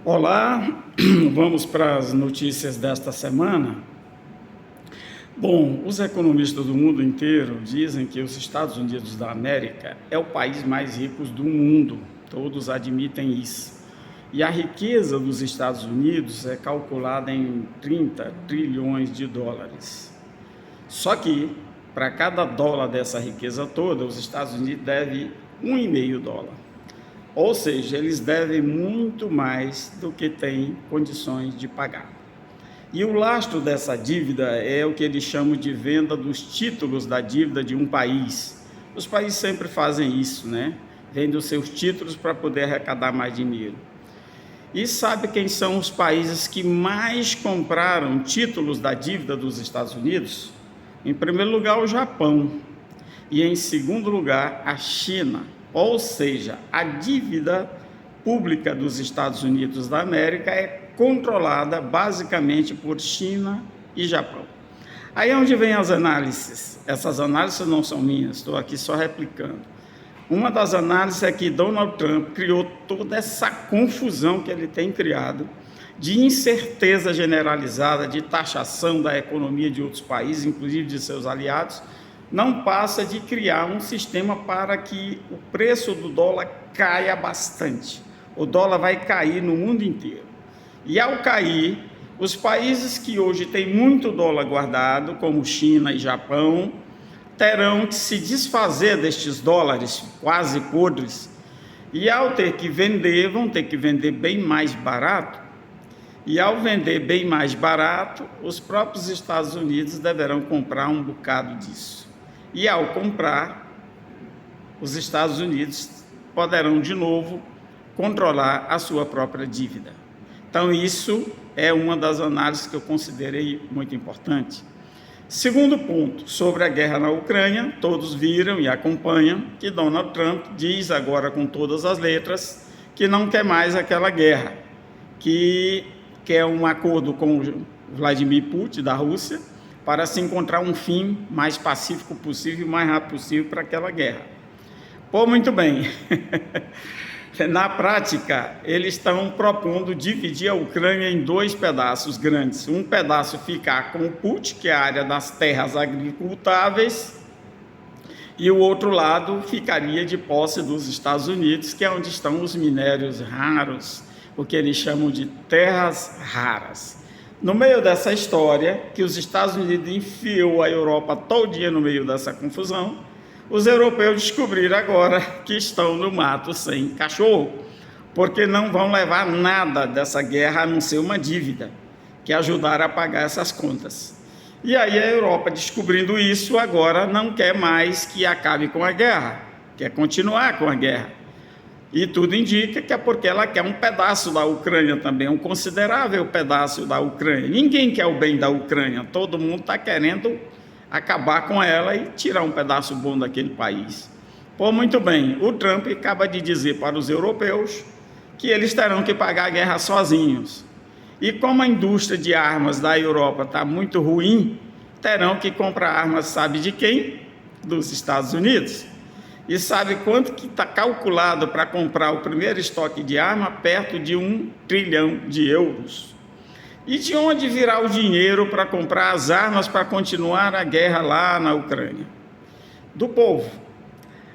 Olá, vamos para as notícias desta semana. Bom, os economistas do mundo inteiro dizem que os Estados Unidos da América é o país mais rico do mundo, todos admitem isso. E a riqueza dos Estados Unidos é calculada em 30 trilhões de dólares. Só que, para cada dólar dessa riqueza toda, os Estados Unidos devem $1,5. Ou seja, eles devem muito mais do que têm condições de pagar. E o lastro dessa dívida é o que eles chamam de venda dos títulos da dívida de um país. Os países sempre fazem isso, né? Vendem os seus títulos para poder arrecadar mais dinheiro. E sabe quem são os países que mais compraram títulos da dívida dos Estados Unidos? Em primeiro lugar, o Japão. E em segundo lugar, a China. Ou seja, a dívida pública dos Estados Unidos da América é controlada basicamente por China e Japão. Aí é onde vem as análises. Essas análises não são minhas, estou aqui só replicando. Uma das análises é que Donald Trump criou toda essa confusão que ele tem criado, de incerteza generalizada, de taxação da economia de outros países, inclusive de seus aliados, não passa de criar um sistema para que o preço do dólar caia bastante. O dólar vai cair no mundo inteiro. E ao cair, os países que hoje têm muito dólar guardado, como China e Japão, terão que se desfazer destes dólares quase podres. E ao ter que vender, vão ter que vender bem mais barato. E ao vender bem mais barato, os próprios Estados Unidos deverão comprar um bocado disso. E ao comprar, os Estados Unidos poderão de novo controlar a sua própria dívida. Então isso é uma das análises que eu considerei muito importante. Segundo ponto, sobre a guerra na Ucrânia, todos viram e acompanham que Donald Trump diz agora com todas as letras que não quer mais aquela guerra, que quer um acordo com Vladimir Putin da Rússia, para se encontrar um fim mais pacífico possível e mais rápido possível para aquela guerra. Pô, muito bem. Na prática, eles estão propondo dividir a Ucrânia em dois pedaços grandes. Um pedaço ficar com o Putin, que é a área das terras agricultáveis, e o outro lado ficaria de posse dos Estados Unidos, que é onde estão os minérios raros, o que eles chamam de terras raras. No meio dessa história, que os Estados Unidos enfiou a Europa todinha no meio dessa confusão, os europeus descobriram agora que estão no mato sem cachorro, porque não vão levar nada dessa guerra a não ser uma dívida, que ajudará a pagar essas contas. E aí a Europa, descobrindo isso, agora não quer mais que acabe com a guerra, quer continuar com a guerra. E tudo indica que é porque ela quer um pedaço da Ucrânia também, um considerável pedaço da Ucrânia. Ninguém quer o bem da Ucrânia, todo mundo está querendo acabar com ela e tirar um pedaço bom daquele país. Pô, muito bem, o Trump acaba de dizer para os europeus que eles terão que pagar a guerra sozinhos. E como a indústria de armas da Europa está muito ruim, terão que comprar armas, sabe de quem? Dos Estados Unidos. E sabe quanto que está calculado para comprar o primeiro estoque de arma? Perto de €1 trilhão. E de onde virá o dinheiro para comprar as armas para continuar a guerra lá na Ucrânia? Do povo.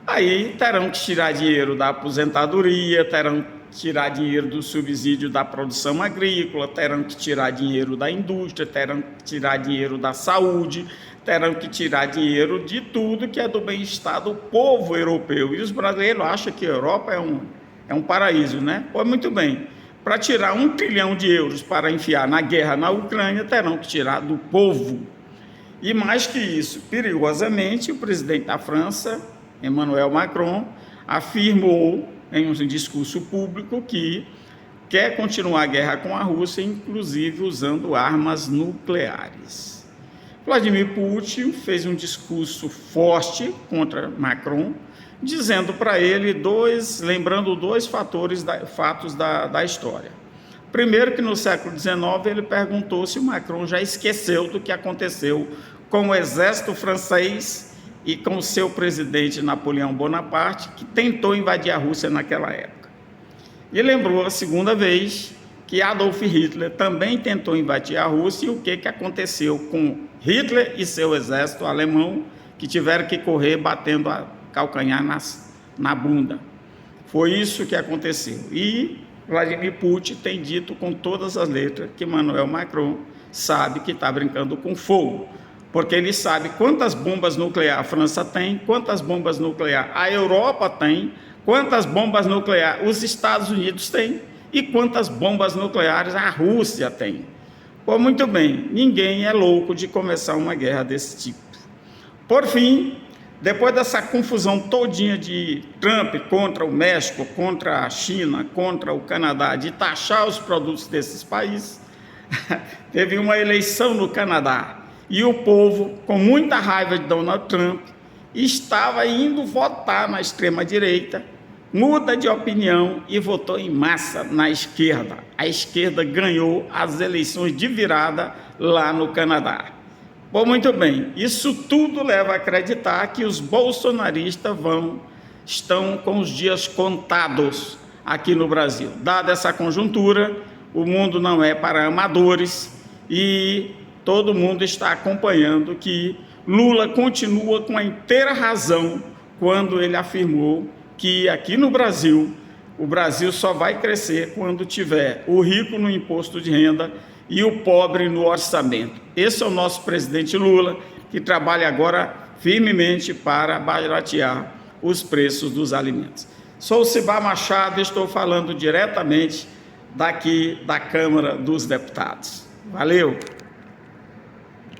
Aí terão que tirar dinheiro da aposentadoria, terão que tirar dinheiro do subsídio da produção agrícola, terão que tirar dinheiro da indústria, terão que tirar dinheiro da saúde, terão que tirar dinheiro de tudo que é do bem-estar do povo europeu. E os brasileiros acham que a Europa é um paraíso, né? Pois muito bem, para tirar €1 trilhão para enfiar na guerra na Ucrânia, terão que tirar do povo. E mais que isso, perigosamente, o presidente da França, Emmanuel Macron, afirmou em um discurso público que quer continuar a guerra com a Rússia, inclusive usando armas nucleares. Vladimir Putin fez um discurso forte contra Macron, dizendo para ele lembrando dois fatos da história. Primeiro, que no século XIX ele perguntou se o Macron já esqueceu do que aconteceu com o exército francês e com o seu presidente Napoleão Bonaparte, que tentou invadir a Rússia naquela época. E lembrou a segunda vez que Adolf Hitler também tentou invadir a Rússia e o que aconteceu com Hitler e seu exército alemão, que tiveram que correr batendo a calcanhar na bunda. Foi isso que aconteceu. E Vladimir Putin tem dito com todas as letras que Emmanuel Macron sabe que está brincando com fogo, porque ele sabe quantas bombas nucleares a França tem, quantas bombas nucleares a Europa tem, quantas bombas nucleares os Estados Unidos têm e quantas bombas nucleares a Rússia tem. Pô, muito bem, ninguém é louco de começar uma guerra desse tipo. Por fim, depois dessa confusão todinha de Trump contra o México, contra a China, contra o Canadá, de taxar os produtos desses países, teve uma eleição no Canadá e o povo, com muita raiva de Donald Trump, estava indo votar na extrema-direita, muda de opinião e votou em massa na esquerda. A esquerda ganhou as eleições de virada lá no Canadá. Bom, muito bem, isso tudo leva a acreditar que os bolsonaristas estão com os dias contados aqui no Brasil. Dada essa conjuntura, o mundo não é para amadores e todo mundo está acompanhando que Lula continua com a inteira razão quando ele afirmou que aqui no Brasil, o Brasil só vai crescer quando tiver o rico no imposto de renda e o pobre no orçamento. Esse é o nosso presidente Lula, que trabalha agora firmemente para baratear os preços dos alimentos. Sou Cibá Machado e estou falando diretamente daqui da Câmara dos Deputados. Valeu!